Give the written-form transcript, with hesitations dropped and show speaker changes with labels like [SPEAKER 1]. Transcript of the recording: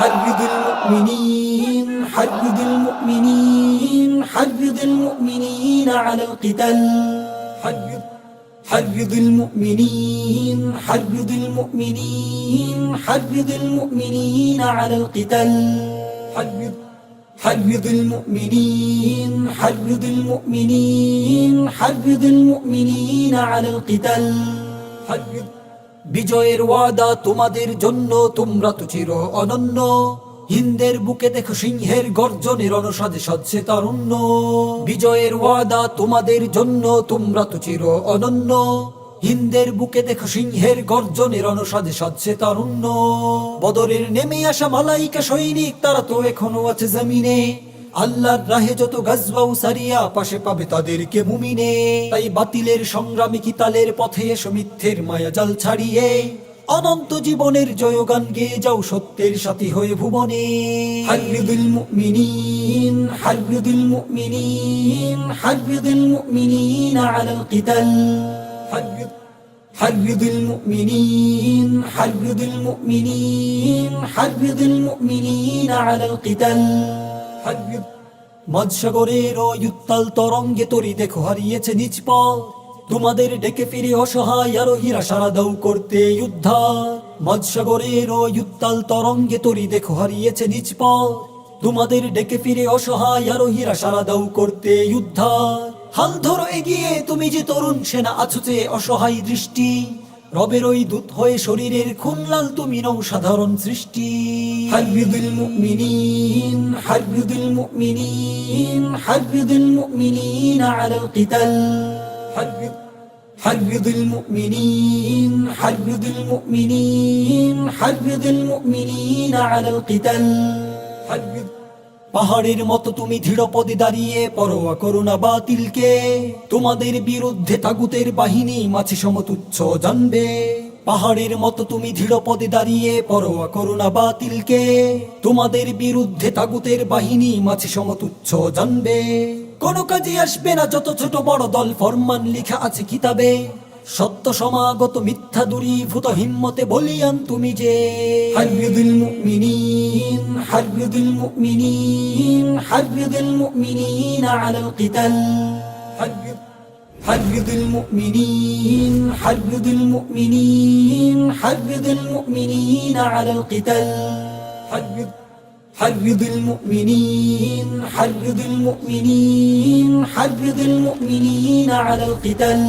[SPEAKER 1] حرض المؤمنين حرض المؤمنين حرض المؤمنين على القتال حرض المؤمنين حرض المؤمنين حرض المؤمنين على القتال حرض المؤمنين حرض المؤمنين حرض المؤمنين على القتال বিজয়ের ওয়াদা তোমাদের জন্য, তোমরা তো চির অনন্য। হিন্দের বুকে দেখো সিংহের গর্জনে, রণসাজে সাজছে তারুণ্য। বিজয়ের ওয়াদা তোমাদের জন্য, তোমরা তো চির অনন্য। হিন্দের বুকে দেখো সিংহের গর্জনে, রণসাজে সাজছে তারুণ্য। বদরের নেমে আসা মালাইকা সৈনিক, তারা তো এখনো আছে জমিনে। আল্লাহর রাহে যত গাজওয়া ও সারিয়া, পাশে পাবে তাদেরকে মুমিনে। তাই বাতিলের সংগ্রামী কিতালের পথে এসো, মিথ্যের মায়া জাল ছাড়িয়ে অনন্ত জীবনের জয়গান গেয়ে যাও, সত্যের সাথী হয়ে ভুবনে। হাররিদুল মুমিনিন হাররিদুল মুমিনিন হাররিদুল মুমিনিন আলাল কিতাল হাররিদুল মুমিনিন হাররিদুল মুমিনিন হাররিদুল মুমিনিন আলাল কিতাল মাঝসাগরের ওই উত্তাল তরঙ্গে তরি দেখো হারিয়েছে নিজ পথ। তোমাদের ডেকে ফিরে অসহায় আরোহীরা সারা দাও করতে উদ্ধার। মাঝসাগরের ওই উত্তাল তরঙ্গে তরি দেখো হারিয়েছে নিজ পথ। তোমাদের ডেকে ফিরে অসহায় আরোহীরা সারা দাও করতে উদ্ধার। হাল ধরো এগিয়ে, তুমি যে তরুণ সেনা আছো যে অসহায় দৃষ্টি। রবের ওই দূত হয়ে শরীরের খুন লাল, তুমি নও সাধারণ সৃষ্টি। হাররিদুল মুমিনিন হাররিদুল মুমিনিন হাররিদুল মুমিনিন আলাল কিতাল হাররিদুল মুমিনিন হাররিদুল মুমিনিন হাররিদুল মুমিনিন আলাল কিতাল পাহাড়ের মতো তুমি দৃঢ়পদে দাঁড়িয়ে, পরোয়া করো না বাতিলকে। তোমাদের বিরুদ্ধে তাগুতের বাহিনী মাঝে সমতুচ্ছ জানবে। পাহাড়ের মতো তুমি দৃঢ়পদে দাঁড়িয়ে, পরোয়া করো না বাতিলকে। তোমাদের বিরুদ্ধে তাগুতের বাহিনী মাঝে সমতুচ্ছ জানবে। কোনো কাজে আসবে না যত ছোট বড় দল, ফরমান লেখা আছে কিতাবে। সত্য সমাগত মিথ্যা দূরীভূত হিম্মতে বলিয়ান তুমি যে। হাররিদুল মুমিনিন হাররিদুল মুমিনিন হাররিদুল মুমিনিন আলাল কিতাল হাররিদুল মুমিনিন হাররিদুল মুমিনিন হাররিদুল মুমিনিন আলাল কিতাল হাররিদুল মুমিনিন হাররিদুল মুমিনিন হাররিদুল মুমিনিন আলাল কিতাল